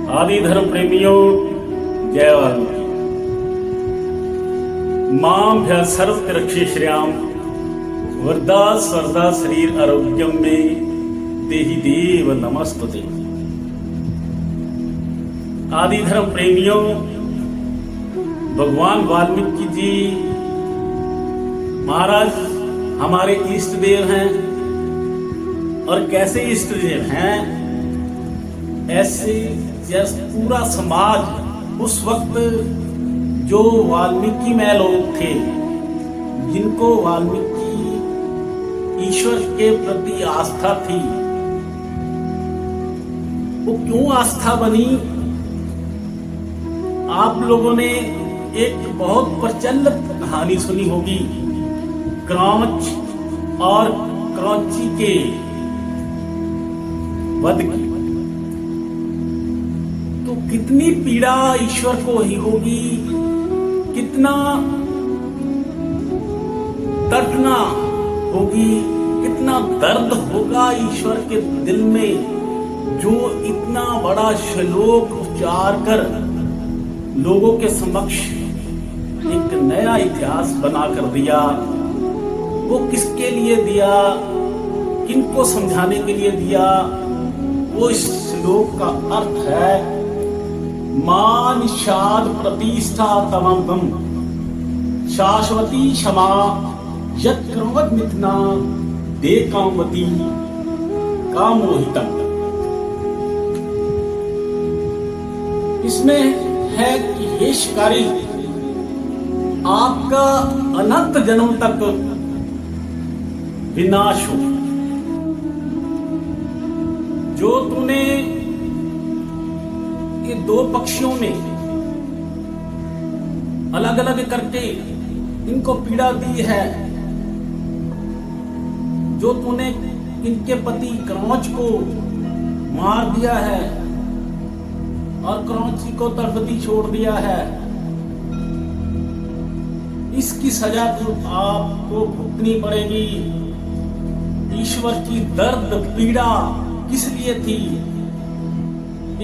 आदि धर्म प्रेमियों, जय वाल्मीकि। मां सर्व रक्षे श्रियाम वरदा स्वर्दा शरीर आरोग्यम में देहि देव नमस्तुते। आदि धर्म प्रेमियों, भगवान वाल्मीकि जी महाराज हमारे इष्ट देव हैं। और कैसे इष्ट देव हैं? ऐसे जैसे पूरा समाज उस वक्त जो वाल्मीकि में लोग थे, जिनको वाल्मीकि ईश्वर के प्रति आस्था थी, वो क्यों आस्था बनी? आप लोगों ने एक बहुत प्रचलित कहानी सुनी होगी, क्रौच और क्रौची के वध की। तो कितनी पीड़ा ईश्वर को ही होगी, कितना तड़पना होगी, कितना दर्द होगा ईश्वर के दिल में, जो इतना बड़ा श्लोक उच्चार कर लोगों के समक्ष एक नया इतिहास बना कर दिया। वो किसके लिए दिया, किनको समझाने के लिए दिया? वो इस श्लोक का अर्थ है, मान शाद प्रतिष्ठा तमम शाश्वती क्षमा यत् क्रोध मिथना दे कामवती कामोहितम। इसमें है कि हे शिकारी, आपका अनंत जन्म तक विनाश हो। जो तूने ये दो पक्षियों में अलग अलग करके इनको पीड़ा दी है, जो तूने इनके पति क्रौच को मार दिया है और क्रौची को तरफदी छोड़ दिया है, इसकी सजा तो आपको भुगतनी पड़ेगी। ईश्वर की दर्द पीड़ा किस लिए थी?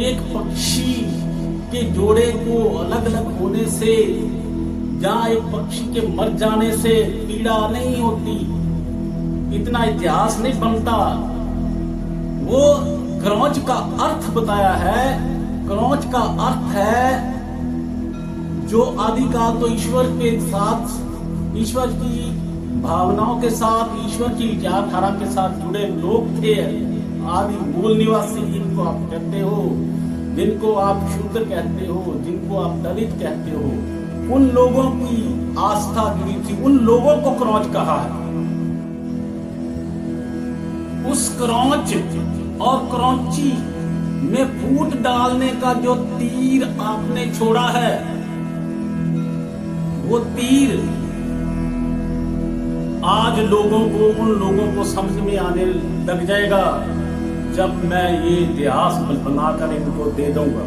एक पक्षी के जोड़े को अलग अलग होने से, जहां एक पक्षी के मर जाने से पीड़ा नहीं होती, इतना इतिहास नहीं बनता। वो क्रौच का अर्थ बताया है। क्रौच का अर्थ है जो आदिकाल तो ईश्वर के साथ, ईश्वर की भावनाओं के साथ, ईश्वर की विचारधारा के साथ जुड़े लोग थे। आदि मूल निवासी जिनको आप कहते हो, जिनको आप शूद्र कहते हो, जिनको आप दलित कहते हो, उन लोगों की आस्था जुड़ी थी, उन लोगों को क्रौच कहा है। उस क्रौच और क्रौची में फूट डालने का जो तीर आपने छोड़ा है, वो तीर आज लोगों को, उन लोगों को समझ में आने लग जाएगा जब मैं ये इतिहास बनाकर इनको दे दूंगा।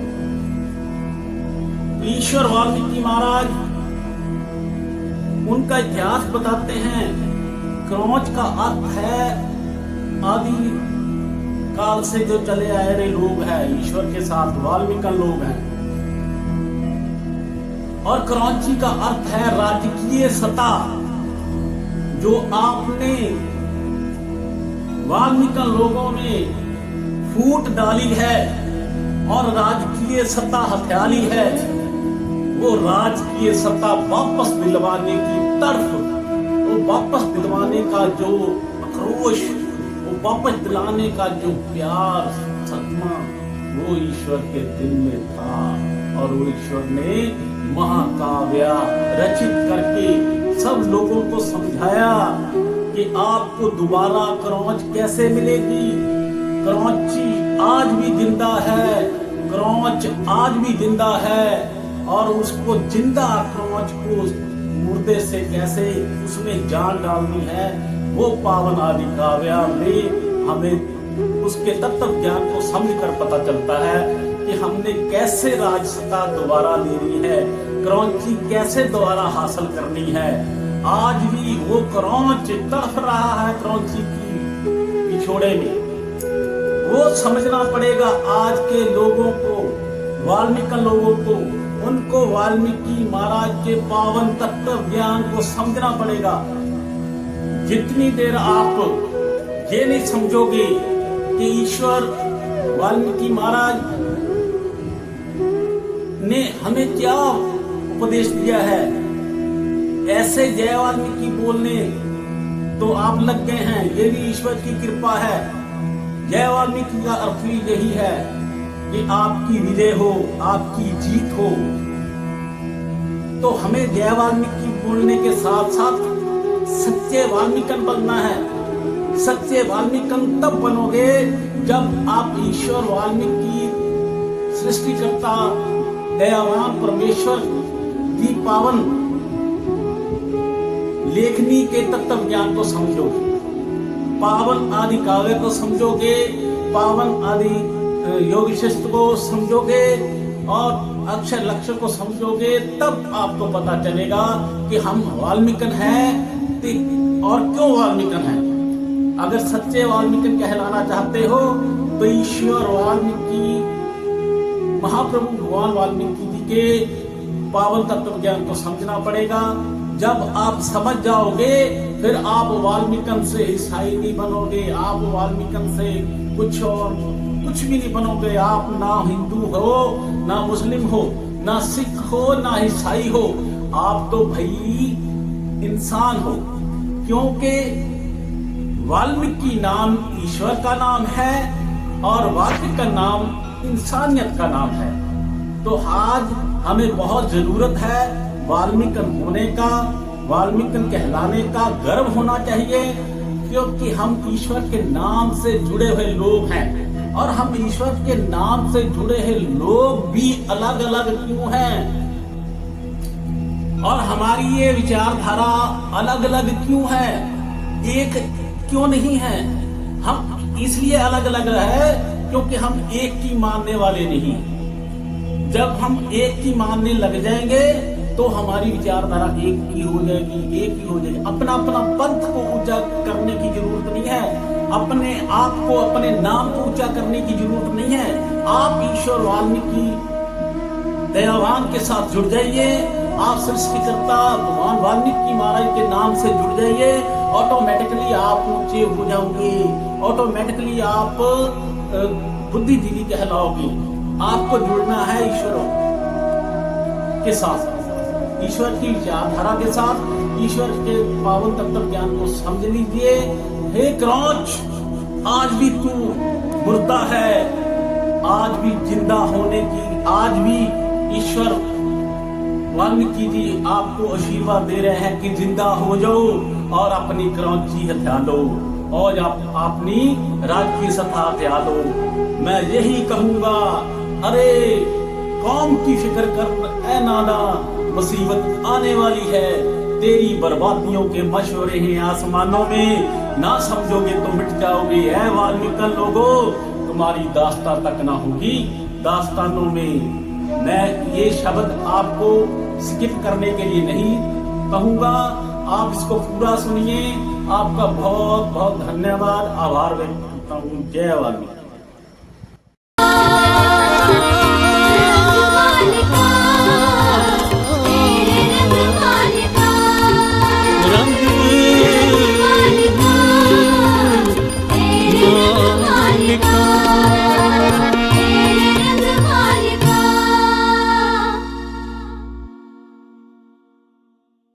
ईश्वर वाल्मीकि महाराज उनका इतिहास बताते हैं। क्रौच का अर्थ है आदि काल से जो चले आए रहे लोग हैं, ईश्वर के साथ वाल्मीकि लोग हैं। और क्रौची का अर्थ है राजकीय सत्ता, जो आपने वाल्मीकि लोगों में फूट डाली है और राजकीय सत्ता हथियाली है। वो राजकीय सत्ता वापस दिलवाने की तरफ, वो वापस दिलवाने का जो आक्रोश, वो वापस दिलाने का जो प्यार, सत्मा, वो ईश्वर के दिल में था। और वो ईश्वर ने महाकाव्य रचित करके सब लोगों को समझाया कि आपको दोबारा क्रौच कैसे मिलेगी। क्रौची आज भी जिंदा है, क्रौच आज भी जिंदा है। और उसको जिंदा क्रौच को मुर्दे से कैसे उसमें जान डालनी है, वो पावन आदि काव्य में हमें उसके तत्व ज्ञान को समझकर पता चलता है कि हमने कैसे राजसत्ता दोबारा लेनी है, क्रौची कैसे दोबारा हासिल करनी है। आज भी वो क्रौच तड़फ रहा है क्रौची की पिछोड़े में। वो समझना पड़ेगा आज के लोगों को वाल्मीकि लोगों को, उनको वाल्मीकि महाराज के पावन तत्व ज्ञान को समझना पड़ेगा। जितनी देर आप ये नहीं समझोगे कि ईश्वर वाल्मीकि महाराज ने हमें क्या उपदेश दिया है, ऐसे जय वाल्मीकि बोलने तो आप लग गए हैं, ये भी ईश्वर की कृपा है। जय वाल्मीकि का अर्थ भी यही है कि आपकी विजय हो, आपकी जीत हो। तो हमें जय वाल्मीकि बोलने के साथ साथ सच्चे वाल्मीकन बनना है। सच्चे वाल्मीकन तब बनोगे जब आप ईश्वर वाल्मीकि सृष्टिकर्ता दयावान परमेश्वर की पावन लेखनी के तत्व ज्ञान को समझोगे, पावन आदि काव्य को समझोगे, पावन आदि योग शिष्ट को समझोगे और अक्षर लक्ष्य को समझोगे, तब आपको पता चलेगा कि हम वाल्मीकन हैं और क्यों वाल्मीकन हैं। अगर सच्चे वाल्मीकन कहलाना चाहते हो तो ईश्वर वाल्मीकि महाप्रभु भगवान वाल्मीकि जी के पावन तत्व ज्ञान को समझना पड़ेगा। जब आप समझ जाओगे फिर आप वाल्मीकन से ईसाई नहीं बनोगे, आप वाल्मीकन से कुछ भी नहीं बनोगे। आप ना हिंदू हो, ना मुस्लिम हो, ना सिख हो, ना ईसाई हो, आप तो भाई इंसान हो। क्योंकि वाल्मीकि नाम ईश्वर का नाम है और वाल्मीकि का नाम इंसानियत का नाम है। तो आज हमें बहुत जरूरत है वाल्मीकन होने का, वाल्मीकन कहलाने का गर्व होना चाहिए, क्योंकि हम ईश्वर के नाम से जुड़े हुए लोग हैं। और हम ईश्वर के नाम से जुड़े हुए लोग भी अलग अलग क्यों हैं, और हमारी ये विचारधारा अलग अलग क्यों है, एक क्यों नहीं है। हम इसलिए अलग अलग है क्योंकि हम एक की मानने वाले नहीं। जब हम एक की मानने लग जाएंगे तो हमारी विचारधारा एक की हो जाएगी, एक ही हो जाएगी। अपना अपना पंथ को ऊंचा करने की जरूरत नहीं है, अपने आप को, अपने नाम को ऊंचा करने की जरूरत नहीं है। आप ईश्वर वाल्मीकि दयावान के साथ जुड़ जाइए, आप सृष्टिकर्ता भगवान वाल्मीकि महाराज के नाम से जुड़ जाइए, ऑटोमेटिकली आप ऊंचे हो जाओगे, ऑटोमेटिकली आप बुद्धिजीवी कहलाओगे। आपको जुड़ना है ईश्वर के साथ, ईश्वर की विचारधारा के साथ, ईश्वर के पावन तत्व ज्ञान को समझ लीजिए। हे क्रौच, आज भी तू मुर्दा है, आज भी जिंदा होने की, आज भी ईश्वर वाल्मीकि जी आपको आशीर्वाद दे रहे हैं कि जिंदा हो जाओ और अपनी क्रौची हथिया लो और आप अपनी राजकीय सत्ता हथिया लो। मैं यही कहूंगा, अरे कौम की फिक्र कर ऐ नाना, मुसीबत आने वाली है। तेरी बर्बादियों के मशवरे हैं आसमानों में, ना समझोगे तो मिट जाओगे। ऐ वाल्मीकि लोगों, तुम्हारी दास्तां तक ना होगी दास्तानों में। मैं ये शब्द आपको स्किप करने के लिए नहीं कहूंगा, आप इसको पूरा सुनिए। आपका बहुत बहुत धन्यवाद, आभार व्यक्त करता हूँ। जय वाल्मीकि।